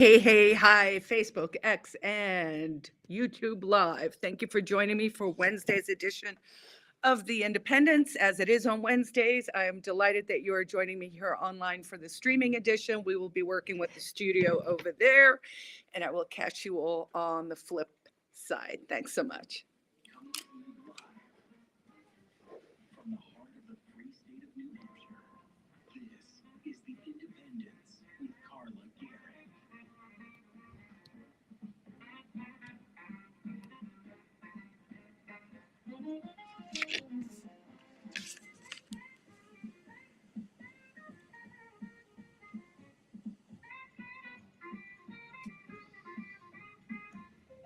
Hey, hi, Facebook, X, and YouTube Live. Thank you for joining me for Wednesday's edition of The Independence. As it is on Wednesdays, I am delighted that you are joining me here online for the streaming edition. We will be working with the studio over there, and I will catch you all on the flip side. Thanks so much. From the heart of the free state of New Hampshire, this is The Independence with Carla Gericke.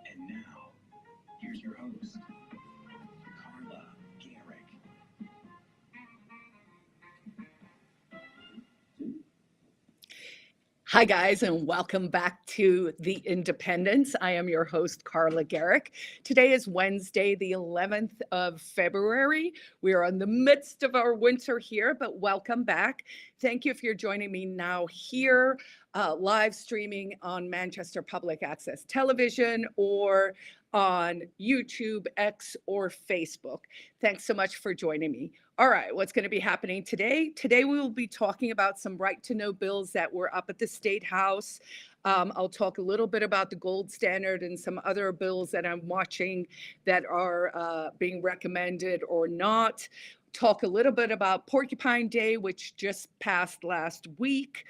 And now, here's your host, Carla Gericke. Hi, guys, and welcome back to The Independence. I am your host, Carla Gericke. Today is Wednesday, the 11th of February. We are in the midst of our winter here, but welcome back. Thank you if you're joining me now here, live streaming on Manchester Public Access Television or on YouTube, X, or Facebook. Thanks so much for joining me. All right, what's going to be happening today? Today we will be talking about some right-to-know bills that were up at the State House. I'll talk a little bit about the gold standard and some other bills that I'm watching that are being recommended or not. Talk a little bit about Porcupine Day, which just passed last week.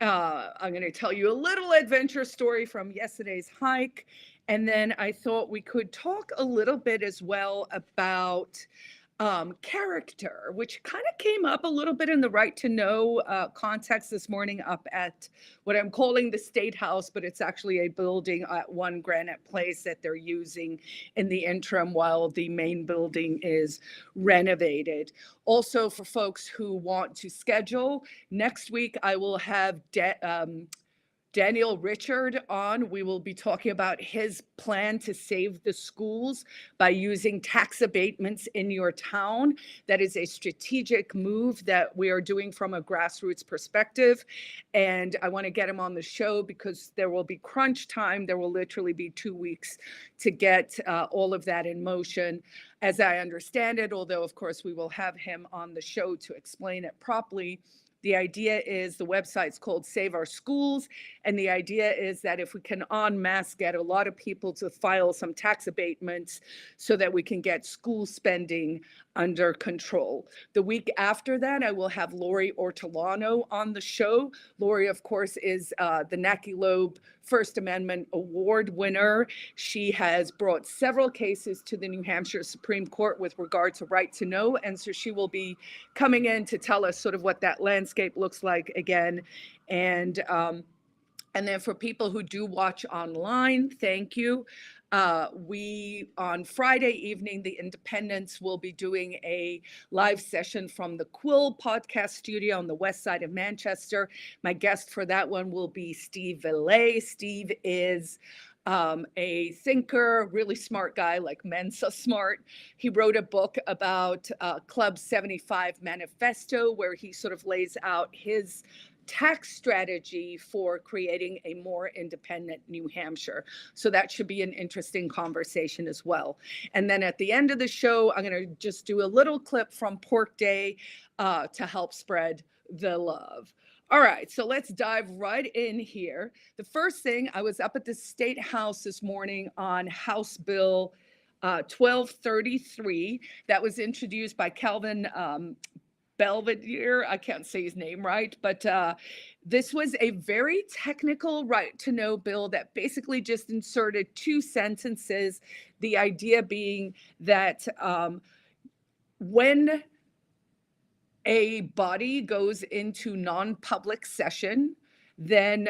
I'm going to tell you a little adventure story from yesterday's hike. And then I thought we could talk a little bit as well about character, which kind of came up a little bit in the right to know context this morning up at what I'm calling the State House, but it's actually a building at One Granite Place that they're using in the interim while the main building is renovated. Also, for folks who want to schedule, next week I will have Daniel Richard on. We will be talking about his plan to save the schools by using tax abatements in your town. That is a strategic move that we are doing from a grassroots perspective. And I want to get him on the show because there will be crunch time. There will literally be 2 weeks to get all of that in motion, as I understand it, although, of course, we will have him on the show to explain it properly. The idea is the website's called Save Our Schools. And the idea is that if we can en masse get a lot of people to file some tax abatements so that we can get school spending under control. The week after that, I will have Lori Ortolano on the show. Lori, of course, is the Naki Loeb First Amendment Award winner. She has brought several cases to the New Hampshire Supreme Court with regard to right to know. And so she will be coming in to tell us sort of what that landscape looks like again. And then for people who do watch online, thank you. We, on Friday evening, the Independents will be doing a live session from the Quill podcast studio on the west side of Manchester. My guest for that one will be Steve Villay. Steve is a thinker, really smart guy, like Mensa smart. He wrote a book about Club 75 Manifesto, where he sort of lays out his tax strategy for creating a more independent New Hampshire. So that should be an interesting conversation as well. And then at the end of the show, I'm going to just do a little clip from Pork Day to help spread the love. All right, so let's dive right in here. The first thing, I was up at the State House this morning on House Bill 1233 that was introduced by Calvin Belvedere, I can't say his name right, but this was a very technical right to know bill that basically just inserted 2 sentences. The idea being that when a body goes into non-public session, then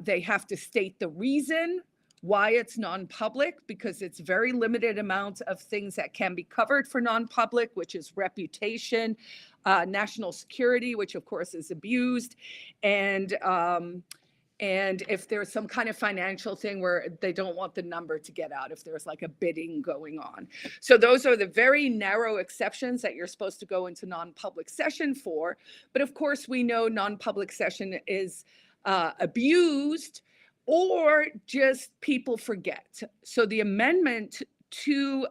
they have to state the reason why it's non-public, because it's very limited amount of things that can be covered for non-public, which is reputation, national security, which of course is abused, and if there's some kind of financial thing where they don't want the number to get out, if there's like a bidding going on. So those are the very narrow exceptions that you're supposed to go into non-public session for. But of course, we know non-public session is abused or just people forget. So the amendment to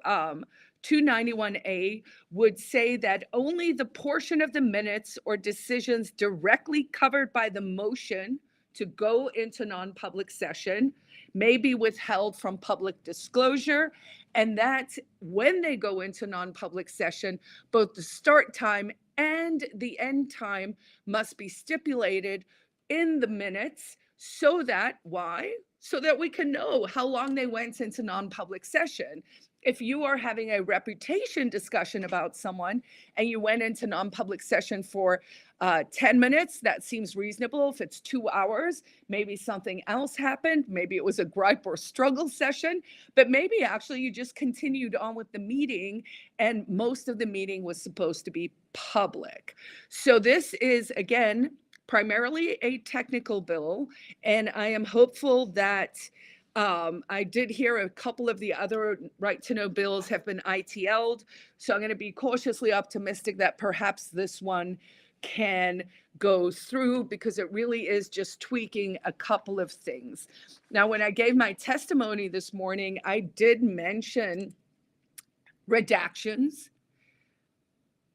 291A would say that only the portion of the minutes or decisions directly covered by the motion to go into non-public session may be withheld from public disclosure, and that when they go into non-public session, both the start time and the end time must be stipulated in the minutes, so that, why? So that we can know how long they went into non-public session. If you are having a reputation discussion about someone and you went into non-public session for 10 minutes, that seems reasonable. If it's 2 hours, maybe something else happened. Maybe it was a gripe or struggle session, but maybe actually you just continued on with the meeting and most of the meeting was supposed to be public. So this is, again, primarily a technical bill, and I am hopeful that I did hear a couple of the other right to know bills have been ITL'd, so I'm going to be cautiously optimistic that perhaps this one can go through, because it really is just tweaking a couple of things. Now, when I gave my testimony this morning, I did mention redactions,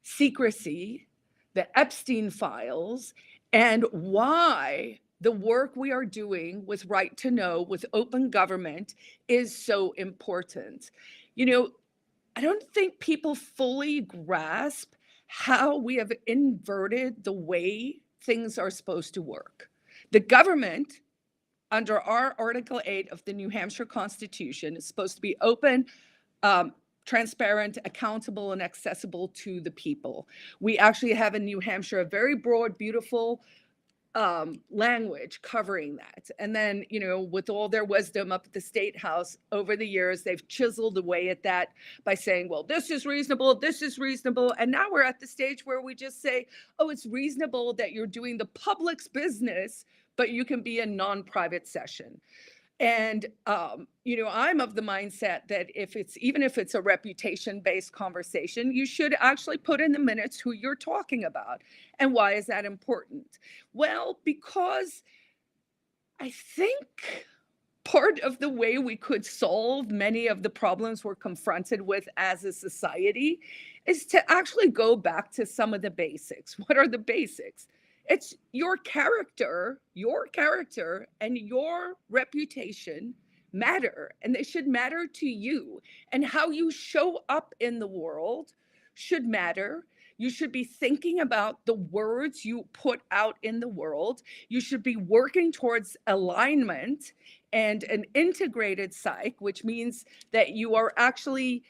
secrecy, the Epstein files, and why the work we are doing with right to know, with open government, is so important. You know, I don't think people fully grasp how we have inverted the way things are supposed to work. The government, under our Article 8 of the New Hampshire Constitution, is supposed to be open, transparent, accountable, and accessible to the people. We actually have in New Hampshire a very broad, beautiful language covering that. And then, you know, with all their wisdom up at the State House over the years, they've chiseled away at that by saying, well, this is reasonable, this is reasonable. And now we're at the stage where we just say, oh, it's reasonable that you're doing the public's business, but you can be in non-private session. And, you know, I'm of the mindset that even if it's a reputation-based conversation, you should actually put in the minutes who you're talking about. And why is that important? Well, because I think part of the way we could solve many of the problems we're confronted with as a society is to actually go back to some of the basics. What are the basics? It's your character and your reputation matter, and they should matter to you. And how you show up in the world should matter. You should be thinking about the words you put out in the world. You should be working towards alignment and an integrated psyche, which means that you are actually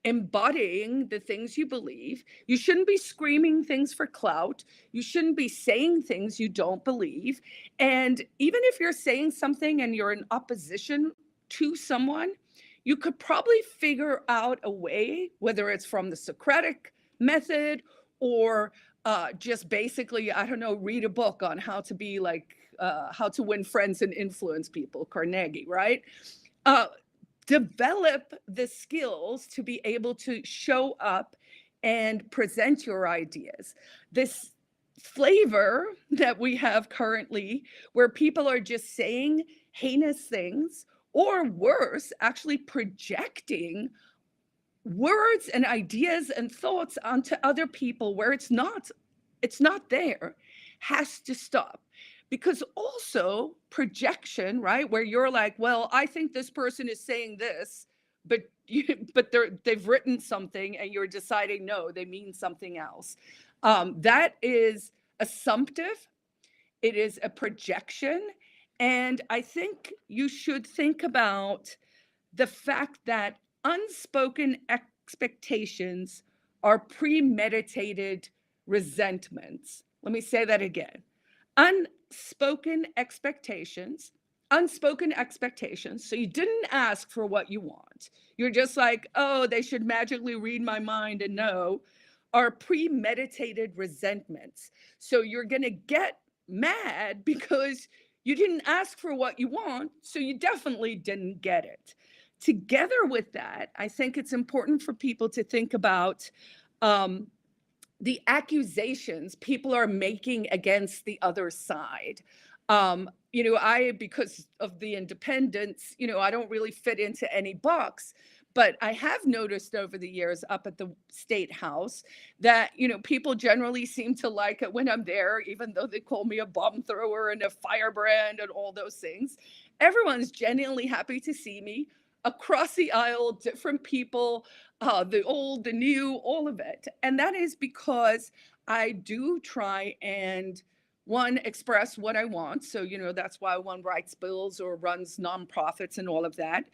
embodying the things you believe. You shouldn't be screaming things for clout. You shouldn't be saying things you don't believe. And even if you're saying something and you're in opposition to someone, you could probably figure out a way, whether it's from the Socratic method or just basically, I don't know, read a book on how to be like, how to win friends and influence people, Carnegie, right? Develop the skills to be able to show up and present your ideas. This flavor that we have currently, where people are just saying heinous things, or worse, actually projecting words and ideas and thoughts onto other people where it's not there, has to stop. Because also projection, right, where you're like, well, I think this person is saying this, but they've written something and you're deciding, no, they mean something else. That is assumptive. It is a projection. And I think you should think about the fact that unspoken expectations are premeditated resentments. Let me say that again. Unspoken expectations. So you didn't ask for what you want. You're just like, oh, they should magically read my mind and know, are premeditated resentments. So you're going to get mad because you didn't ask for what you want, so you definitely didn't get it. Together with that, I think it's important for people to think about the accusations people are making against the other side. because of the independence, I don't really fit into any box. But I have noticed over the years up at the State House that, people generally seem to like it when I'm there, even though they call me a bomb thrower and a firebrand and all those things. Everyone's genuinely happy to see me across the aisle, different people, the old, the new, all of it. And that is because I do try and one, express what I want. So, that's why one writes bills or runs nonprofits and all of that.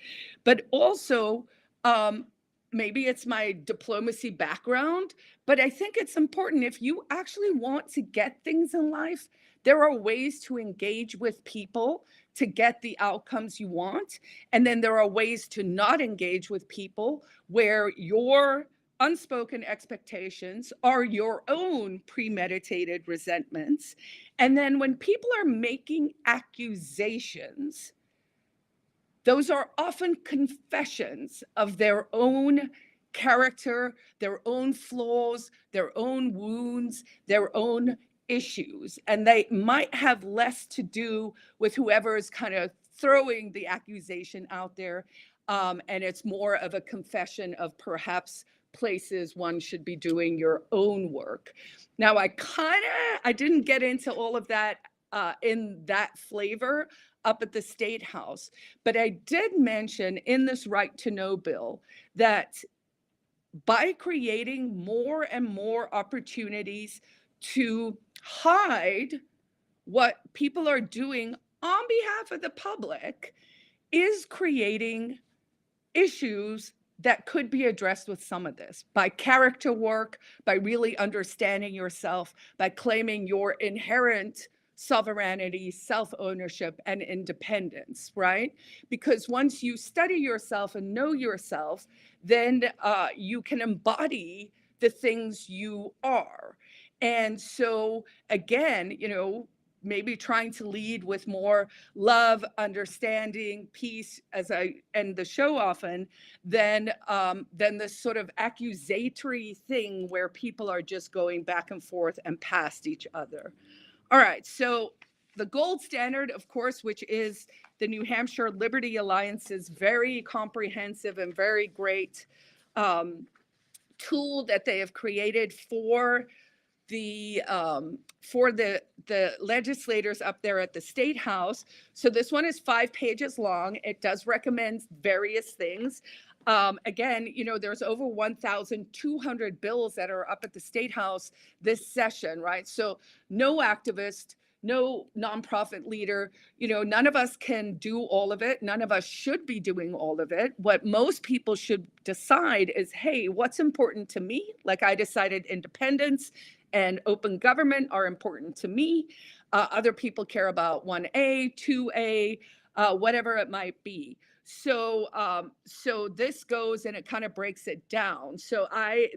But also, um, maybe it's my diplomacy background, but I think it's important if you actually want to get things in life, there are ways to engage with people to get the outcomes you want. And then there are ways to not engage with people where your unspoken expectations are your own premeditated resentments. And then when people are making accusations, those are often confessions of their own character, their own flaws, their own wounds, their own issues. And they might have less to do with whoever is kind of throwing the accusation out there. And it's more of a confession of perhaps places one should be doing your own work. Now, I didn't get into all of that in that flavor up at the State House. But I did mention in this Right to Know bill that by creating more and more opportunities to hide what people are doing on behalf of the public is creating issues that could be addressed with some of this by character work, by really understanding yourself, by claiming your inherent sovereignty, self-ownership, and independence, right? Because once you study yourself and know yourself, then you can embody the things you are. And so again, maybe trying to lead with more love, understanding, peace, as I end the show often, than this sort of accusatory thing where people are just going back and forth and past each other. All right, so the gold standard, of course, which is the New Hampshire Liberty Alliance's very comprehensive and very great tool that they have created for the legislators up there at the State House. So this one is 5 pages long. It does recommend various things. Again, there's over 1,200 bills that are up at the State House this session, right? So no activist, no nonprofit leader, none of us can do all of it. None of us should be doing all of it. What most people should decide is, hey, what's important to me? Like I decided independence and open government are important to me. Other people care about 1A, 2A, whatever it might be. So this goes and it kind of breaks it down. So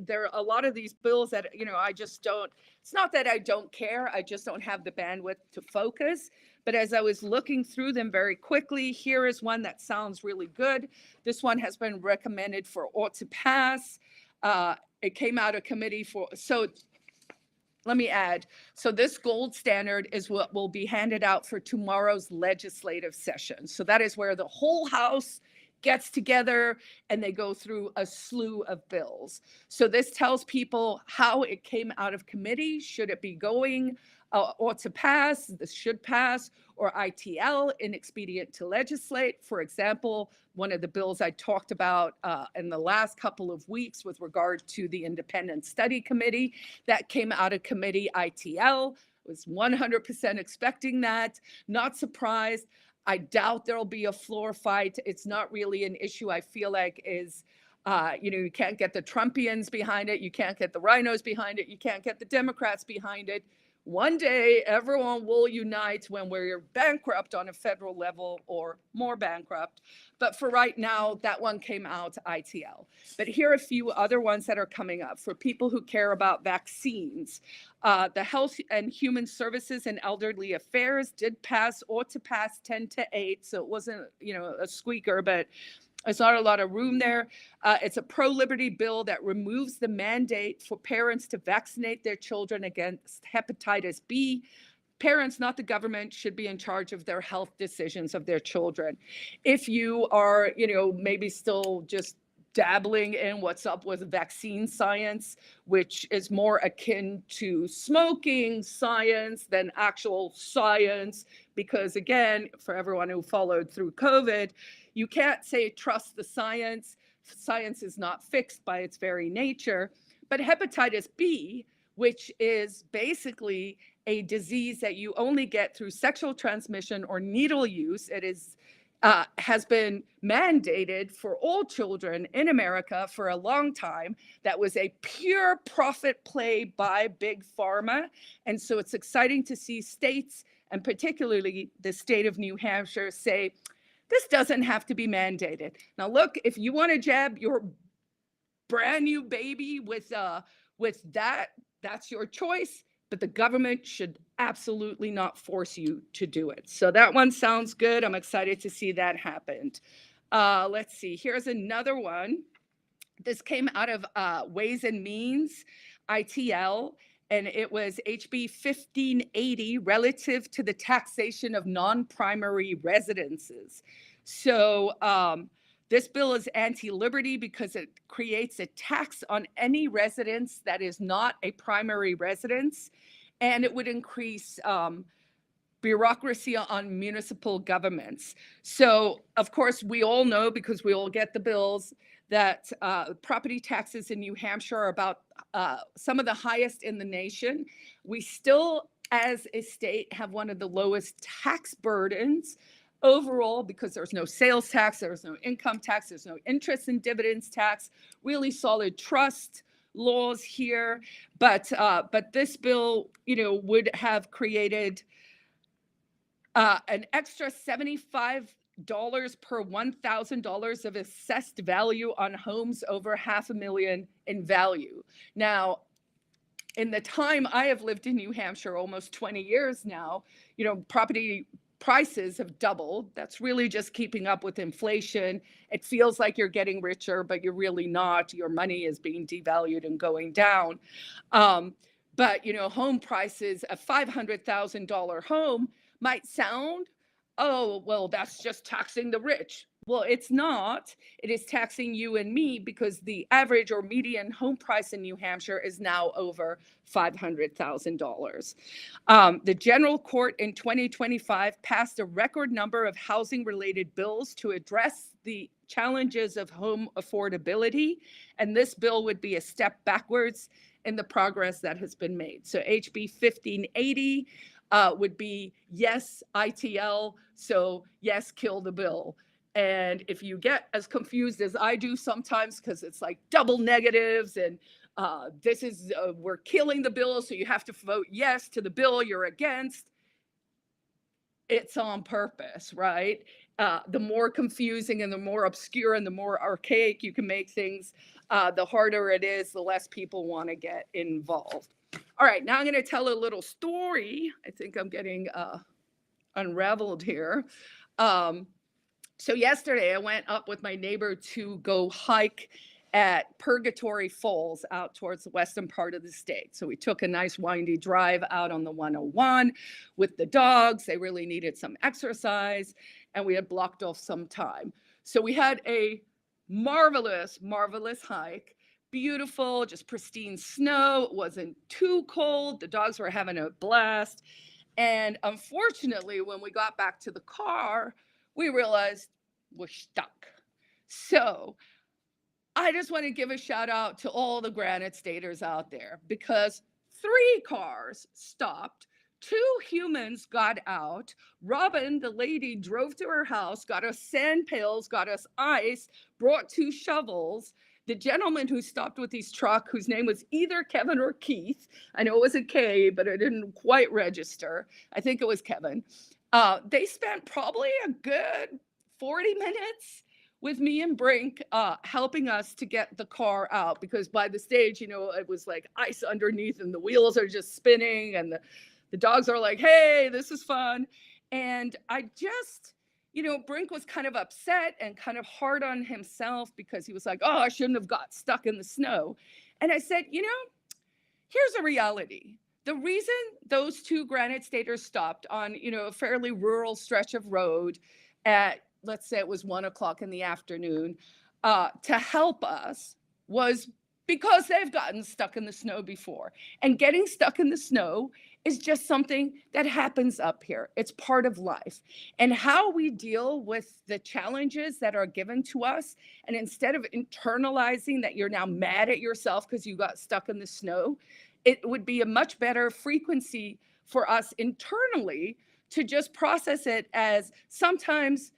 there are a lot of these bills that, I just don't, it's not that I don't care, I just don't have the bandwidth to focus. But as I was looking through them very quickly, here is one that sounds really good. This one has been recommended for ought to pass. It came out of committee so let me add, so this gold standard is what will be handed out for tomorrow's legislative session. So that is where the whole House gets together and they go through a slew of bills. So this tells people how it came out of committee. Should it be going ought to pass, this should pass, or ITL, inexpedient to legislate. For example, one of the bills I talked about in the last couple of weeks with regard to the Independent Study Committee, that came out of committee, ITL. I was 100% expecting that, not surprised. I doubt there'll be a floor fight. It's not really an issue I feel like is, you can't get the Trumpians behind it. You can't get the rhinos behind it. You can't get the Democrats behind it. One day, everyone will unite when we're bankrupt on a federal level or more bankrupt. But for right now, that one came out ITL. But here are a few other ones that are coming up for people who care about vaccines. The Health and Human Services and Elderly Affairs did pass, ought to pass 10-8. So it wasn't, a squeaker, but there's not a lot of room there. It's a pro-liberty bill that removes the mandate for parents to vaccinate their children against hepatitis B. parents, not the government, should be in charge of their health decisions of their children. If you are, maybe still just dabbling in what's up with vaccine science, which is more akin to smoking science than actual science, because again, for everyone who followed through COVID, you can't say trust the science. Science is not fixed by its very nature. But hepatitis B, which is basically a disease that you only get through sexual transmission or needle use, has been mandated for all children in America for a long time. That was a pure profit play by Big Pharma. And so it's exciting to see states, and particularly the state of New Hampshire, say, this doesn't have to be mandated. Now, look, if you want to jab your brand new baby with that, that's your choice. But the government should absolutely not force you to do it. So that one sounds good. I'm excited to see that happened. Let's see. Here's another one. This came out of Ways and Means, ITL, and it was HB 1580 relative to the taxation of non-primary residences. So this bill is anti-liberty because it creates a tax on any residence that is not a primary residence, and it would increase bureaucracy on municipal governments. So, of course, we all know, because we all get the bills, that property taxes in New Hampshire are about some of the highest in the nation. We still, as a state, have one of the lowest tax burdens overall, because there's no sales tax, there's no income tax, there's no interest and dividends tax, really solid trust laws here. But this bill, would have created an extra $75 per $1,000 of assessed value on homes over $500,000 in value. Now, in the time I have lived in New Hampshire, almost 20 years now, property prices have doubled. That's really just keeping up with inflation. It feels like you're getting richer, but you're really not. Your money is being devalued and going down. But, home prices, a $500,000 home might sound, oh, well, that's just taxing the rich. Well, it's not. It is taxing you and me, because the average or median home price in New Hampshire is now over $500,000. The General Court in 2025 passed a record number of housing-related bills to address the challenges of home affordability, and this bill would be a step backwards in the progress that has been made. So HB 1580 would be yes, ITL, so yes, kill the bill. And if you get as confused as I do sometimes, because it's like double negatives and this is, we're killing the bill, so you have to vote yes to the bill you're against, it's on purpose, right? The more confusing and the more obscure and the more archaic you can make things, the harder it is, the less people want to get involved. All right, now I'm going to tell a little story. I think I'm getting unraveled here. So yesterday I went up with my neighbor to go hike at Purgatory Falls out towards the western part of the state. So we took a nice windy drive out on the 101 with the dogs. They really needed some exercise, and we had blocked off some time. So we had a marvelous, marvelous hike. Beautiful, just pristine snow. It wasn't too cold. The dogs were having a blast. And unfortunately, when we got back to the car, we realized we're stuck. So I just want to give a shout out to all the Granite Staters out there, because 3 cars stopped, 2 humans got out. Robin, the lady, drove to her house, got us sand pails, got us ice, brought 2 shovels. The gentleman who stopped with his truck, whose name was either Kevin or Keith, I know it was a K, but it didn't quite register. I think it was Kevin. They spent probably a good 40 minutes with me and Brink, helping us to get the car out, because by the stage, it was like ice underneath and the wheels are just spinning and the dogs are like, hey, this is fun. And I just, Brink was kind of upset and kind of hard on himself, because he was like, oh, I shouldn't have got stuck in the snow. And I said, here's a reality. the reason those two granite staters stopped on, a fairly rural stretch of road at, let's say it was 1 o'clock in the afternoon, to help us was because they've gotten stuck in the snow before. And getting stuck in the snow is just something that happens up here. It's part of life. And how we deal with the challenges that are given to us, and instead of internalizing that you're now mad at yourself because you got stuck in the snow, it would be a much better frequency for us internally to just process it as sometimes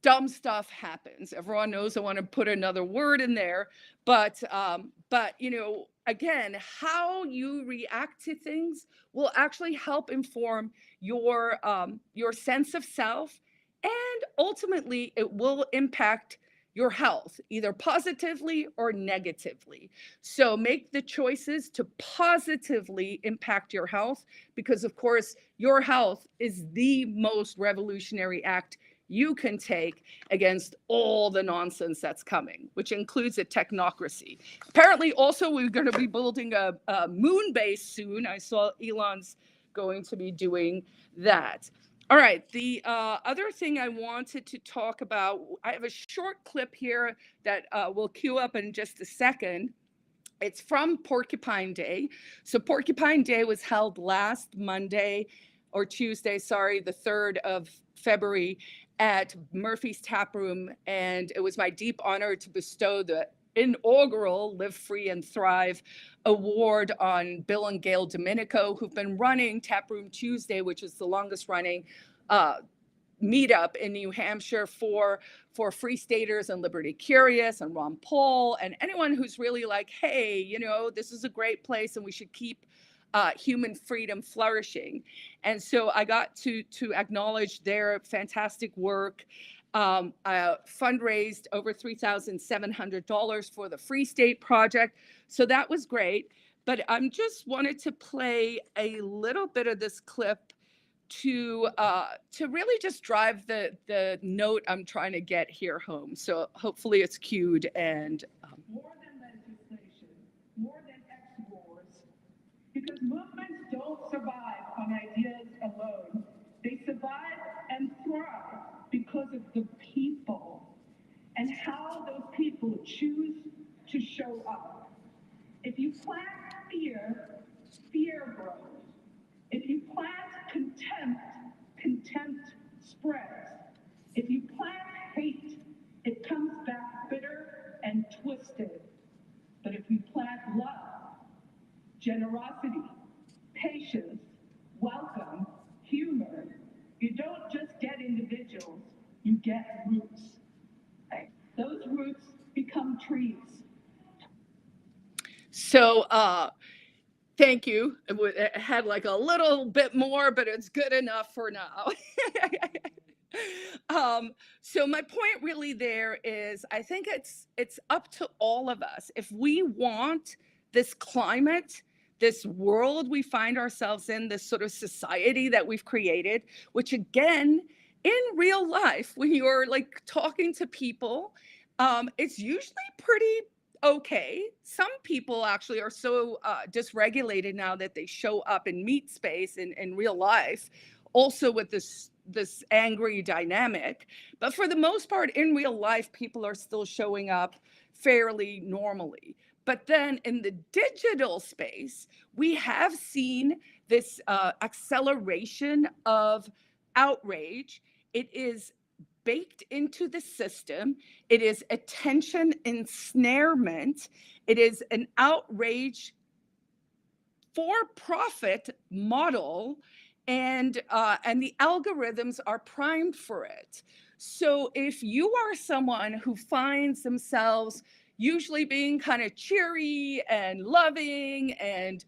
dumb stuff happens. Everyone knows I want to put another word in there, but again, how you react to things will actually help inform your sense of self, and ultimately it will impact your health, either positively or negatively. So make the choices to positively impact your health, because of course, your health is the most revolutionary act you can take against all the nonsense that's coming, which includes a technocracy. Apparently, also, we're going to be building a moon base soon. I saw Elon's going to be doing that. All right, the other thing I wanted to talk about, I have a short clip here that we'll queue up in just a second. It's from Porcupine Day. So Porcupine Day was held last Monday or Tuesday, sorry, the 3rd of February at Murphy's Tap Room. And it was my deep honor to bestow the inaugural Live Free and Thrive award on Bill and Gail Domenico, who've been running Tap Room Tuesday, which is the longest running meetup in New Hampshire for Free Staters and Liberty Curious and Ron Paul and anyone who's really like, hey, this is a great place and we should keep human freedom flourishing. And so I got to acknowledge their fantastic work. I fundraised over $3,700 for the Free State Project. So that was great. But I'm just wanted to play a little bit of this clip to really just drive the note I'm trying to get here home. So hopefully it's cued and more than legislation, more than X-wars, because movements don't survive on ideas alone. They survive and thrive because of the people and how those people choose to show up. If you plant fear, fear grows. If you plant contempt, contempt spreads. If you plant hate, it comes back bitter and twisted. But if you plant love, generosity, patience, welcome, humor, you don't just get individuals, you get roots. Right? Those roots become trees. So thank you. It had like a little bit more, but it's good enough for now. So my point really there is, I think it's up to all of us. If we want this climate, this world we find ourselves in, this sort of society that we've created, which again, in real life, when you're like talking to people, it's usually pretty okay. Some people actually are so dysregulated now that they show up in meat space in real life, also with this angry dynamic. But for the most part, in real life, people are still showing up fairly normally. But then in the digital space, we have seen this acceleration of outrage. It is baked into the system. It is attention ensnarement. It is an outrage for-profit model, and the algorithms are primed for it. So if you are someone who finds themselves usually being kind of cheery and loving and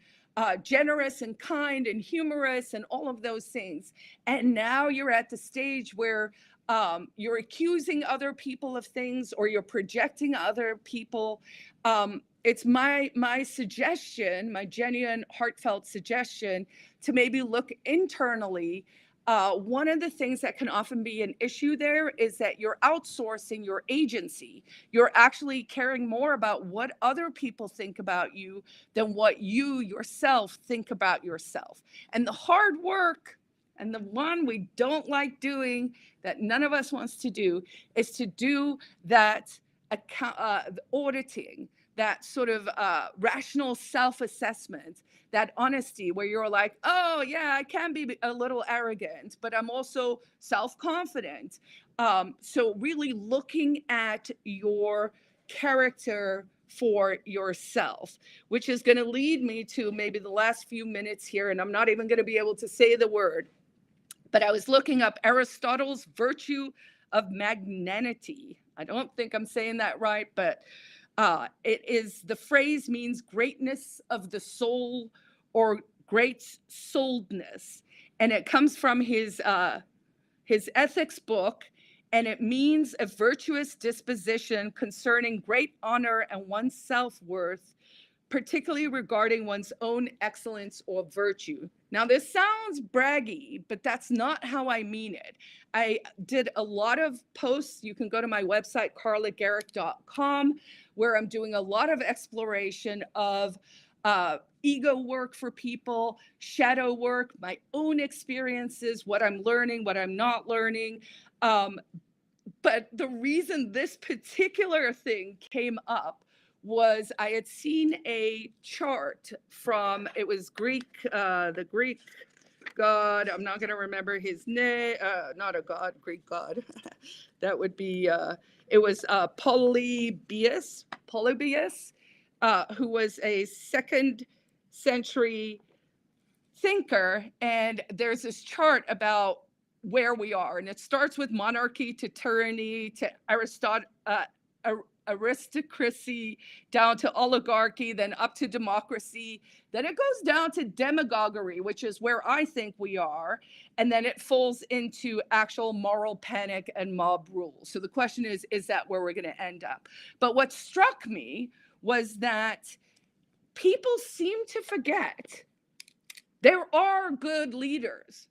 generous and kind and humorous and all of those things, and now you're at the stage where you're accusing other people of things or you're projecting other people, it's my suggestion, my genuine heartfelt suggestion, to maybe look internally one of the things that can often be an issue there is that you're outsourcing your agency. You're actually caring more about what other people think about you than what you yourself think about yourself. And the hard work, and the one we don't like doing, that none of us wants to do, is to do that auditing, that sort of rational self-assessment, that honesty where you're like, oh yeah, I can be a little arrogant, but I'm also self-confident. So really looking at your character for yourself, which is going to lead me to maybe the last few minutes here, and I'm not even going to be able to say the word, but I was looking up Aristotle's virtue of magnanimity. I don't think I'm saying that right, but the phrase means greatness of the soul or great souledness. And it comes from his ethics book, and it means a virtuous disposition concerning great honor and one's self-worth, particularly regarding one's own excellence or virtue. Now, this sounds braggy, but that's not how I mean it. I did a lot of posts. You can go to my website, carlagericke.com, where I'm doing a lot of exploration of ego work for people, shadow work, my own experiences, what I'm learning, what I'm not learning. But the reason this particular thing came up was I had seen a chart from, it was Greek, the Greek god, I'm not going to remember his name, not a god, Greek god. That would be, it was Polybius, who was a 2nd century thinker. And there's this chart about where we are, and it starts with monarchy to tyranny to aristocracy, down to oligarchy, then up to democracy, then it goes down to demagoguery, which is where I think we are, and then it falls into actual moral panic and mob rule. So the question is that where we're going to end up? But what struck me was that people seem to forget there are good leaders.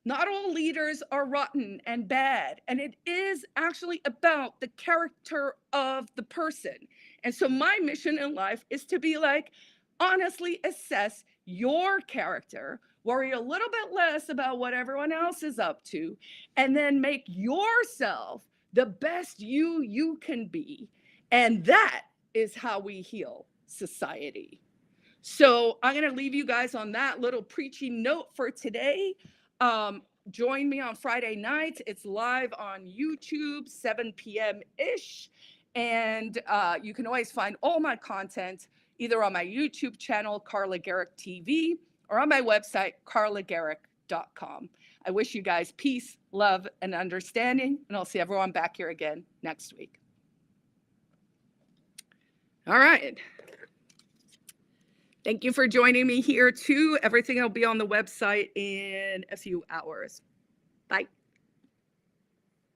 Not all leaders are rotten and bad. And it is actually about the character of the person. And so my mission in life is to be like, honestly assess your character, worry a little bit less about what everyone else is up to, and then make yourself the best you can be. And that is how we heal society. So I'm going to leave you guys on that little preachy note for today. Join me on Friday night. It's live on YouTube, 7 p.m.-ish. And you can always find all my content either on my YouTube channel, Carla Gericke TV, or on my website, carlagericke.com. I wish you guys peace, love, and understanding, and I'll see everyone back here again next week. All right. Thank you for joining me here too. Everything will be on the website in a few hours. Bye.